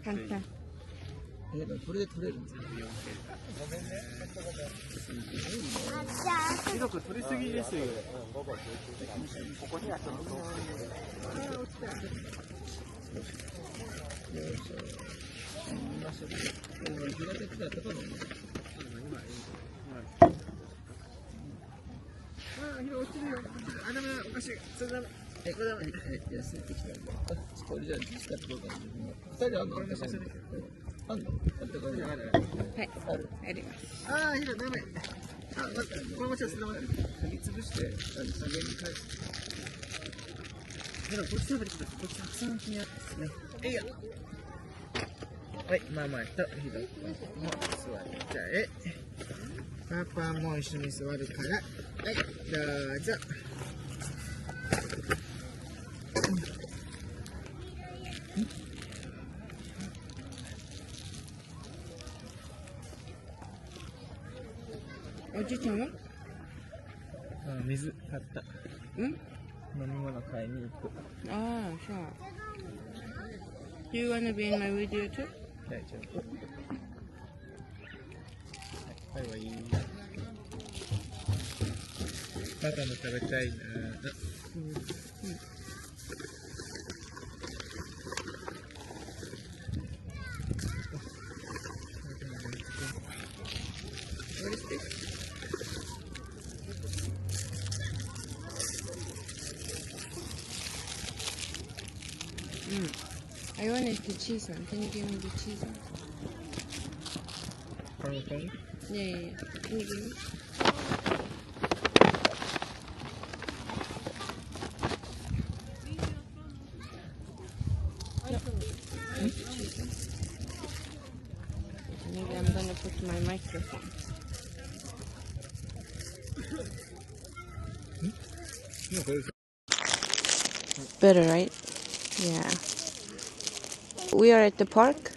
簡単。これで取れるんですよ。ごめんね。ひどく取りすぎですよ。ここにはちょっと。落ちるよ。あ、ダメだ、おかしい。それダメ。これダメ。安いってきたんだ。これじゃあ、使ってどうかな。2人あんの？あんの？はい。あります。ああ、いいよ、ダメ。あ、待って、これもちょっと待って。噛みつぶして、下げに返す。でも、こっち食べてください。こっちたくさん気になってですね。いいよ。はい、まあまあ、ひどもう座る。じゃあ、パパも一緒に座るから。はい、どうぞ。おじいちゃんは？水買った。飲み物買いに行く。ああ、そう。Do you wanna be in my video too? 大丈夫。はい、はい。パパも食べたいな。What is this? I wanted the cheese one. Can you give me the cheese one? Pang? Yeah. Can you give me? Maybe I'm gonna put my microphone. Better, right? Yeah. We are at the park.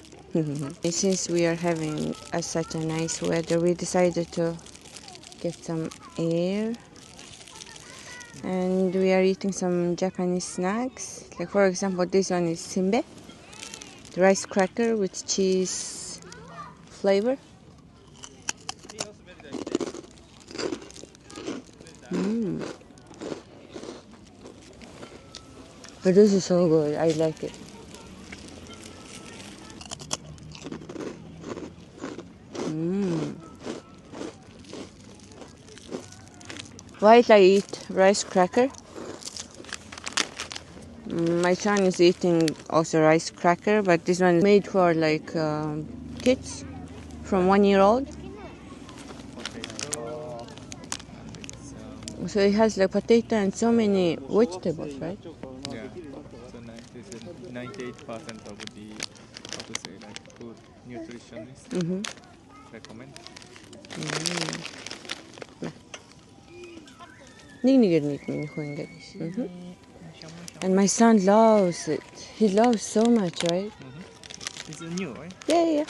Since we are having such a nice weather, we decided to get some air. And we are eating some Japanese snacks. Like for example, this one is simbe, the rice cracker with cheese flavor. But this is so good. I like it. Why I eat rice cracker? My son is eating also rice cracker, but this one is made for like kids from 1 year old. So it has like potato and so many vegetables, right? Yeah. So this is 98% of the how to say like food nutritionist recommend. And my son loves it. He loves so much, right? It's new, right? Yeah.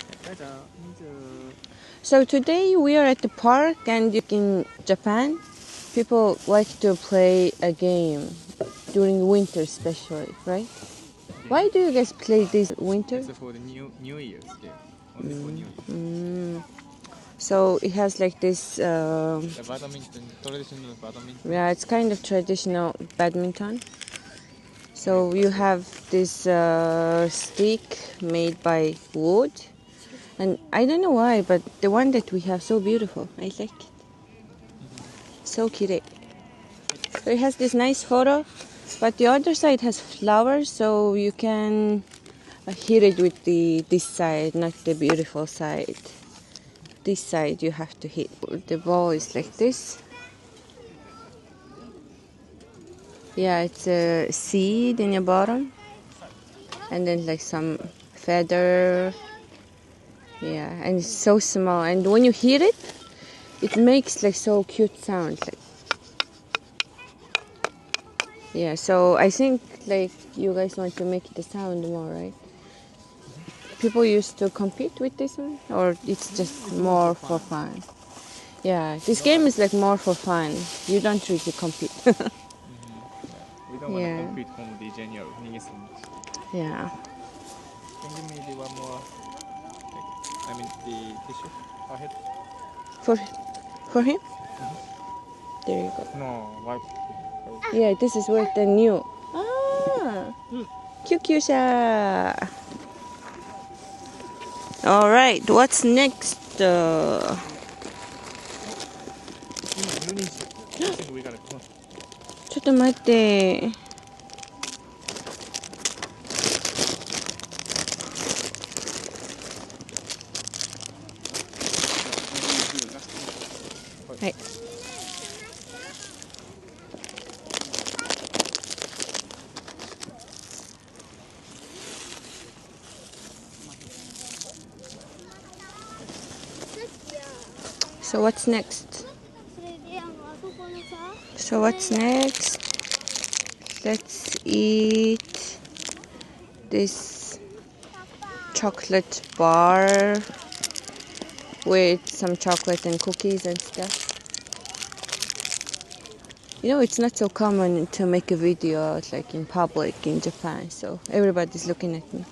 So today we are at the park, and in Japan, people like to play a game during winter, especially, right? Why do you guys play this winter? It's for the New Year's game. Only for New Year. So it has like this. The badminton, traditional badminton. Yeah, it's kind of traditional badminton. So you have this stick made by wood, and I don't know why, but the one that we have so beautiful. I like it. So cute. So it has this nice photo, but the other side has flowers, so you can hit it with this side, not the beautiful side. This side you have to hit. The ball is like this. Yeah, it's a seed in your bottom, and then like some feather. Yeah, and it's so small, and when you hit it, it makes like so cute sounds. Like, yeah, so I think like you guys want to make the sound more, right? People used to compete with this one, or it's just more for fun? Yeah, this game is like more for fun. You don't really compete. We don't want to compete from the general. Yeah. Can you give me the tissue. Ahead. For him? There you go. No, wipe. Yeah, this is where the new. Ah, Kyukyusha. All right, what's next? 今12時。I think we gotta go. ちょっと待って。はい。So what's next? So what's next? Let's eat this chocolate bar with some chocolate and cookies and stuff. You know, it's not so common to make a video out like in public in Japan, so everybody's looking at me.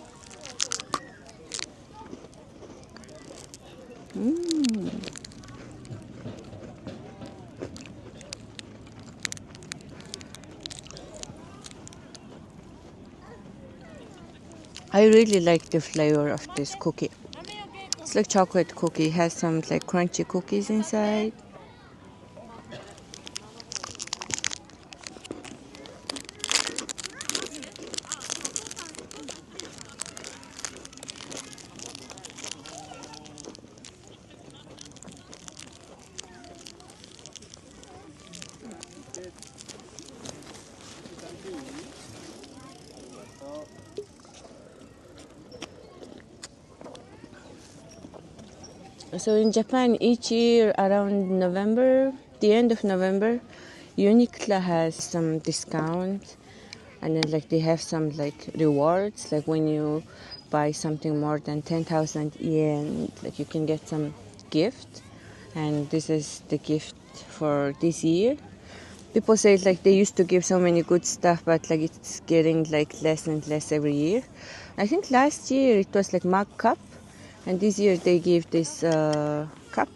I really like the flavor of this cookie. It's like chocolate cookie, it has some like crunchy cookies inside. So in Japan, each year around November, the end of November, Uniqlo has some discount, and then like they have some like rewards, like when you buy something more than 10,000 yen, like you can get some gift, and this is the gift for this year. People say like they used to give so many good stuff, but like it's getting like less and less every year. I think last year it was like mug cup, and this year they give this cup,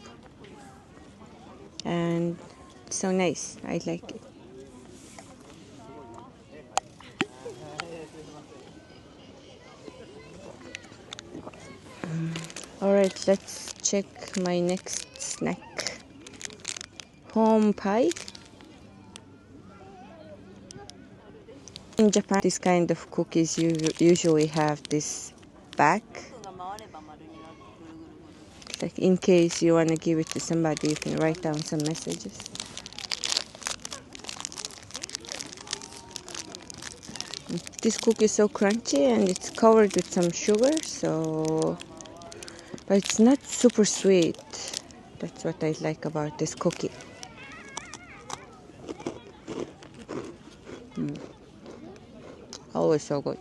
and it's so nice. I like it. All right, let's check my next snack. Home pie. In Japan, this kind of cookies you usually have this back. Like in case you want to give it to somebody, you can write down some messages. This cookie is so crunchy and it's covered with some sugar, so but it's not super sweet. That's what I like about this cookie. Always so good.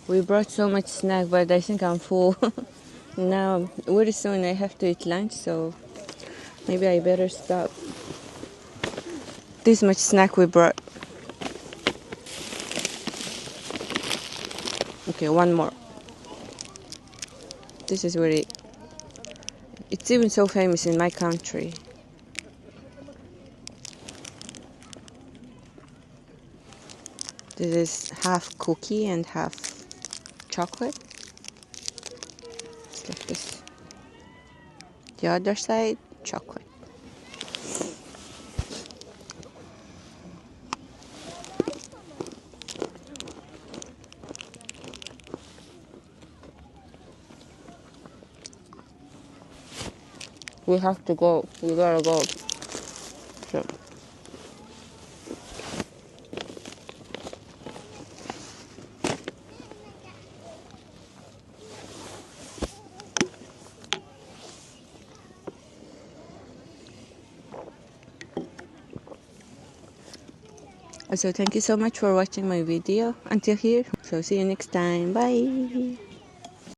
We brought so much snack, but I think I'm full. Now, very soon I have to eat lunch, so maybe I better stop. This much snack we brought. Okay, one more. This is very... It's even so famous in my country. This is half cookie and half chocolate. It's like this. The other side, chocolate. We have to go. We gotta go. So. Also, thank you so much for watching my video until here. So see you next time. Bye.